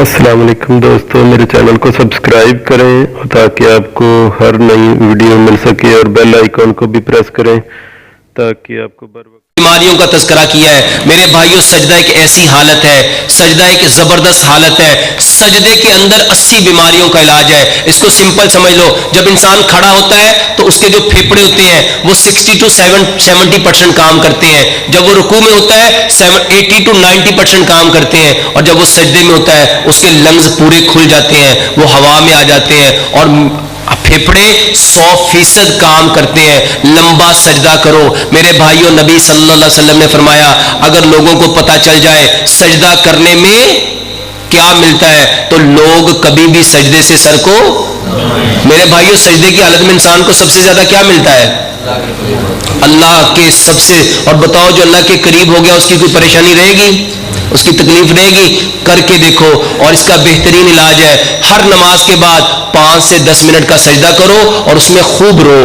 السلام علیکم دوستو، میرے چینل کو سبسکرائب کریں تاکہ آپ کو ہر نئی ویڈیو مل سکے، اور بیل آئیکن کو بھی پریس کریں تاکہ آپ کو بر وقت بیماریوں کا تذکرہ کیا ہے۔ میرے بھائیوں، سجدہ ایک ایسی حالت ہے، سجدہ ایک زبردست حالت ہے، سجدے کے اندر 80 بیماریوں کا علاج ہے۔ اس کو سمپل سمجھ لو، جب انسان کھڑا ہوتا ہے تو اس کے جو پھیپھڑے ہوتے ہیں وہ 60 to 70% کام کرتے ہیں، جب وہ رکوع میں ہوتا ہے 80 to 90% کام کرتے ہیں، اور جب وہ سجدے میں ہوتا ہے اس کے لنگز پورے کھل جاتے ہیں، وہ ہوا میں آ جاتے ہیں، اور پھیپھڑے 100% کام کرتے ہیں۔ لمبا سجدہ کرو میرے بھائیوں۔ نبی صلی اللہ علیہ وسلم نے فرمایا، اگر لوگوں کو پتہ چل جائے سجدہ کرنے میں کیا ملتا ہے تو لوگ کبھی بھی سجدے سے سر کو میرے بھائیوں، سجدے کی حالت میں انسان کو سب سے زیادہ کیا ملتا ہے؟ اللہ کے سب سے، اور بتاؤ جو اللہ کے قریب ہو گیا اس کی کوئی پریشانی رہے گی؟ اس کی تکلیف رہے گی؟ کر کے دیکھو، اور اس کا بہترین علاج ہے ہر نماز کے بعد 5 سے 10 منٹ کا سجدہ کرو اور اس میں خوب رو،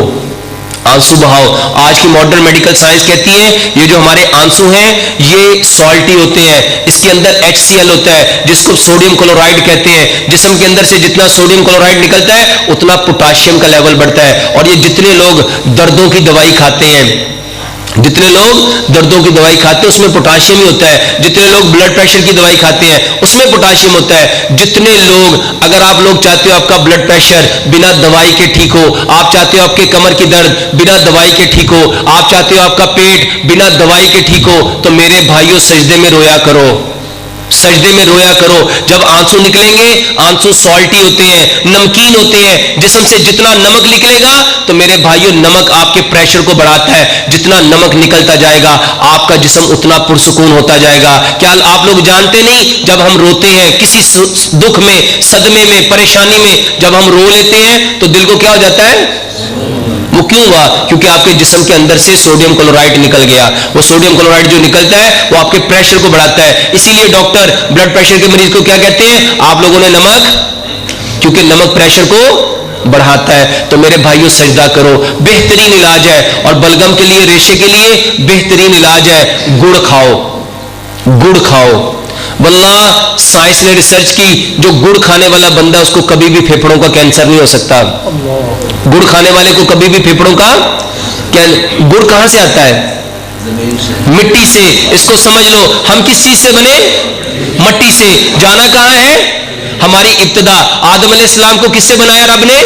آنسو بہاؤ۔ آج کی ماڈرن میڈیکل سائنس کہتی ہے یہ جو ہمارے آنسو ہیں یہ سالٹی ہوتے ہیں، اس کے اندر HCl ہوتا ہے جس کو سوڈیم کلورائڈ کہتے ہیں۔ جسم کے اندر سے جتنا سوڈیم کلورائڈ نکلتا ہے اتنا پوٹاشیم کا لیول بڑھتا ہے، اور یہ جتنے لوگ دردوں کی دوائی کھاتے ہیں، جتنے لوگ دردوں کی دوائی کھاتے ہیں اس میں پوٹاشیم ہی ہوتا ہے، جتنے لوگ بلڈ پریشر کی دوائی کھاتے ہیں اس میں پوٹاشیم ہوتا ہے، جتنے لوگ، اگر آپ لوگ چاہتے ہو آپ کا بلڈ پریشر بنا دوائی کے ٹھیک ہو، آپ چاہتے ہو آپ کے کمر کی درد بنا دوائی کے ٹھیک ہو، آپ چاہتے ہو آپ کا پیٹ بنا دوائی کے ٹھیک ہو، تو میرے بھائیوں سجدے میں رویا کرو، سجدے میں رویا کرو۔ جب آنسو نکلیں گے، آنسو سالٹی ہوتے ہیں، نمکین ہوتے ہیں، جسم سے جتنا نمک نکلے گا تو میرے بھائیوں نمک آپ کے پریشر کو بڑھاتا ہے، جتنا نمک نکلتا جائے گا آپ کا جسم اتنا پرسکون ہوتا جائے گا۔ کیا آپ لوگ جانتے نہیں جب ہم روتے ہیں کسی دکھ میں، صدمے میں، پریشانی میں، جب ہم رو لیتے ہیں تو دل کو کیا ہو جاتا ہے؟ وہ کیوں ہوا؟ کیونکہ آپ کے جسم کے اندر سے سوڈیم کلورائڈ نکل گیا۔ وہ سوڈیم کلورائڈ جو نکلتا ہے وہ آپ کے پریشر کو بڑھاتا ہے۔ اسی لیے ڈاکٹر بلڈ پریشر کے مریض کو کیا کہتے ہیں؟ آپ لوگوں نے نمک، کیونکہ نمک پریشر کو بڑھاتا ہے۔ تو میرے بھائیوں سجدہ کرو، بہترین علاج ہے۔ اور بلغم کے لیے، ریشے کے لیے بہترین علاج ہے گڑ کھاؤ، گڑ کھاؤ۔ واللہ سائنس نے ریسرچ کی، جو گڑ کھانے والا بندہ اس کو کبھی بھی پھیپھڑوں کا کینسر نہیں ہو سکتا۔ گڑ کھانے والے کو کبھی بھی پھیپھڑوں کا گڑ کہاں سے آتا ہے؟ مٹی سے۔ اس کو سمجھ لو، ہم کس چیز سے بنے؟ مٹی سے۔ جانا کہاں ہے؟ ہماری ابتدا آدم علیہ السلام کو کس سے بنایا رب نے؟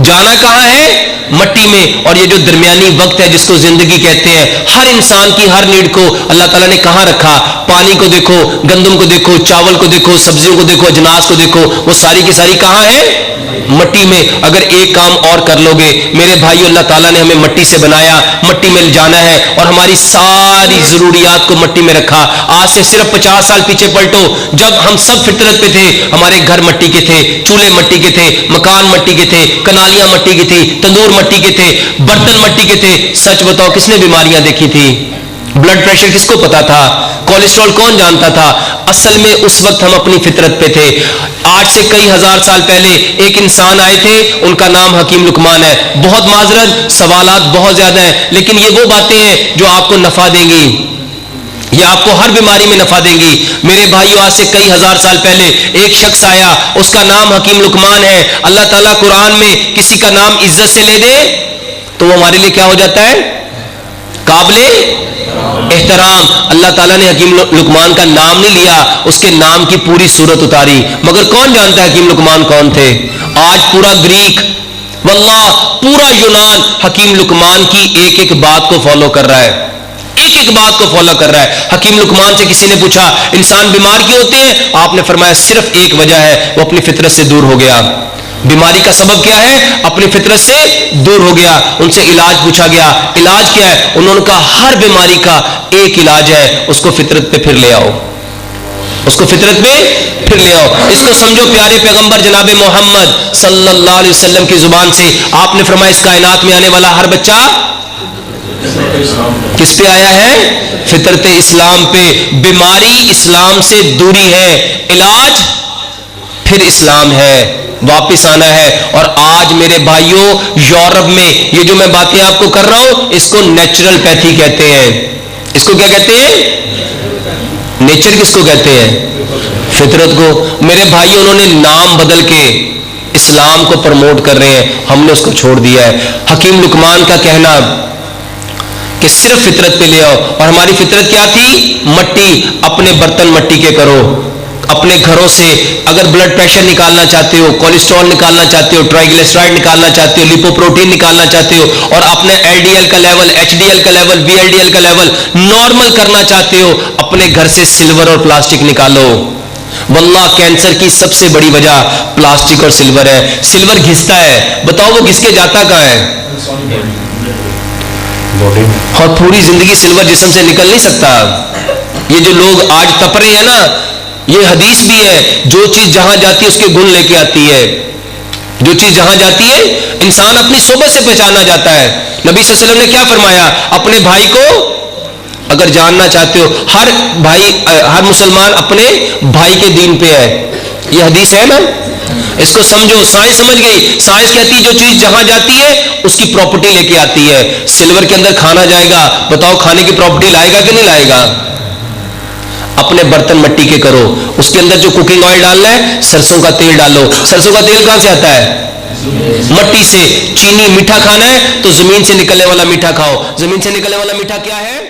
جانا کہاں ہے؟ مٹی میں۔ اور یہ جو درمیانی وقت ہے جس کو زندگی کہتے ہیں، ہر انسان کی ہر نیڈ کو اللہ تعالیٰ نے کہاں رکھا؟ پانی کو دیکھو، گندم کو دیکھو، چاول کو دیکھو، سبزیوں کو دیکھو، اجناس کو دیکھو، وہ ساری کی ساری کہاں ہے؟ مٹی میں۔ اگر ایک کام اور کر لو گے میرے بھائیو، اللہ تعالیٰ نے ہمیں مٹی سے بنایا، مٹی میں جانا ہے، اور ہماری ساری ضروریات کو مٹی میں رکھا۔ آج سے صرف 50 سال پیچھے پلٹو، جب ہم سب فطرت پہ تھے، ہمارے گھر مٹی کے تھے، چولہے مٹی کے تھے، مکان مٹی کے تھے، کنالیاں مٹی کی تھی، تندور مٹی کے تھے، برتن مٹی کے تھے۔ سچ بتاؤ کس نے بیماریاں دیکھی تھی؟ بلڈ پریشر کس کو پتا تھا؟ کولیسٹرول کون جانتا تھا؟ اصل میں اس وقت ہم اپنی فطرت پہ تھے۔ آج سے کئی ہزار سال پہلے ایک انسان آئے تھے، ان کا نام حکیم لقمان ہے۔ بہت معذرت، سوالات بہت زیادہ ہیں، لیکن یہ وہ باتیں ہیں جو آپ کو نفع دیں گی، یہ آپ کو ہر بیماری میں نفع دیں گی۔ میرے بھائیو، آج سے کئی ہزار سال پہلے ایک شخص آیا، اس کا نام حکیم لقمان ہے۔ اللہ تعالیٰ قرآن میں کسی کا نام عزت سے لے دے تو وہ ہمارے لیے کیا ہو جاتا ہے؟ قابل احترام۔ اللہ تعالیٰ نے حکیم لقمان کا نام نہیں لیا، اس کے نام کی پوری صورت اتاری۔ مگر کون جانتا ہے حکیم لقمان کون تھے؟ آج پورا گریک، واللہ پورا یونان حکیم لقمان کی ایک ایک بات کو فالو کر رہا ہے، ایک ایک بات کو فالو کر رہا ہے۔ حکیم لقمان سے کسی نے پوچھا انسان بیمار کیوں ہوتے ہیں؟ آپ نے فرمایا صرف ایک وجہ ہے، وہ اپنی فطرت سے دور ہو گیا۔ بیماری کا سبب کیا ہے؟ اپنی فطرت سے دور ہو گیا۔ ان سے علاج پوچھا گیا، علاج کیا ہے؟ انہوں نے کہا ہر بیماری کا ایک علاج ہے، اس کو فطرت پہ پھر لے آؤ، اس کو فطرت پہ پھر لے آؤ۔ اس کو سمجھو پیارے پیغمبر جناب محمد صلی اللہ علیہ وسلم کی زبان سے آپ نے فرمایا اس کائنات میں آنے والا ہر بچہ کس پہ آیا ہے؟ فطرت اسلام پہ۔ بیماری اسلام سے دوری ہے، علاج پھر اسلام ہے، واپس آنا ہے۔ اور آج میرے بھائیوں یورپ میں یہ جو میں باتیں آپ کو کر رہا ہوں اس کو نیچرل پیتھی کہتے ہیں۔ اس کو کیا کہتے ہیں؟ نیچر کس کو کہتے ہیں؟ فطرت کو. میرے بھائیوں انہوں نے نام بدل کے اسلام کو پروموٹ کر رہے ہیں, ہم نے اس کو چھوڑ دیا ہے. حکیم لقمان کا کہنا کہ صرف فطرت پہ لے آؤ, اور ہماری فطرت کیا تھی؟ مٹی. اپنے برتن مٹی کے کرو, اپنے گھروں سے اگر بلڈ پریشر نکالنا چاہتے ہو, کولیسٹرول نکالنا چاہتے ہو, ٹرائیگلیسرائڈ نکالنا چاہتے ہو, لیپوپروٹین نکالنا چاہتے ہو, اور اپنے ایل ڈی ایل کا لیول, ایچ ڈی ایل کا level, V L D L کا لیول نارمل کرنا چاہتے ہو, اپنے گھر سے سلور اور پلاسٹک نکالو. واللہ کینسر کی سب سے بڑی وجہ پلاسٹک اور سلور ہے. سلور گھستا ہے, بتاؤ وہ گھس کے جاتا کہاں ہے؟ اور پوری زندگی سلور جسم سے نکل نہیں سکتا. یہ جو لوگ آج تپ رہے ہیں نا, یہ حدیث بھی ہے, جو چیز جہاں جاتی ہے اس کے گن لے کے آتی ہے. جو چیز جہاں جاتی ہے انسان اپنی صحبت سے پہچانا جاتا ہے. نبی صلی اللہ علیہ وسلم نے کیا فرمایا؟ اپنے بھائی کو اگر جاننا چاہتے ہو, ہر بھائی, ہر مسلمان اپنے بھائی کے دین پہ ہے. یہ حدیث ہے نا, اس کو سمجھو. سائنس سمجھ گئی. سائنس کہتی ہے جو چیز جہاں جاتی ہے اس کی پراپرٹی لے کے آتی ہے. سلور کے اندر کھانا جائے گا, بتاؤ کھانے کی پراپرٹی لائے گا کہ نہیں لائے گا؟ اپنے برتن مٹی کے کرو, اس کے اندر جو کوکنگ آئل ڈالنا ہے سرسوں کا تیل ڈالو. سرسوں کا تیل کہاں سے آتا ہے؟ مٹی سے. چینی میٹھا کھانا ہے تو زمین سے نکلنے والا میٹھا کھاؤ. زمین سے نکلنے والا میٹھا کیا ہے؟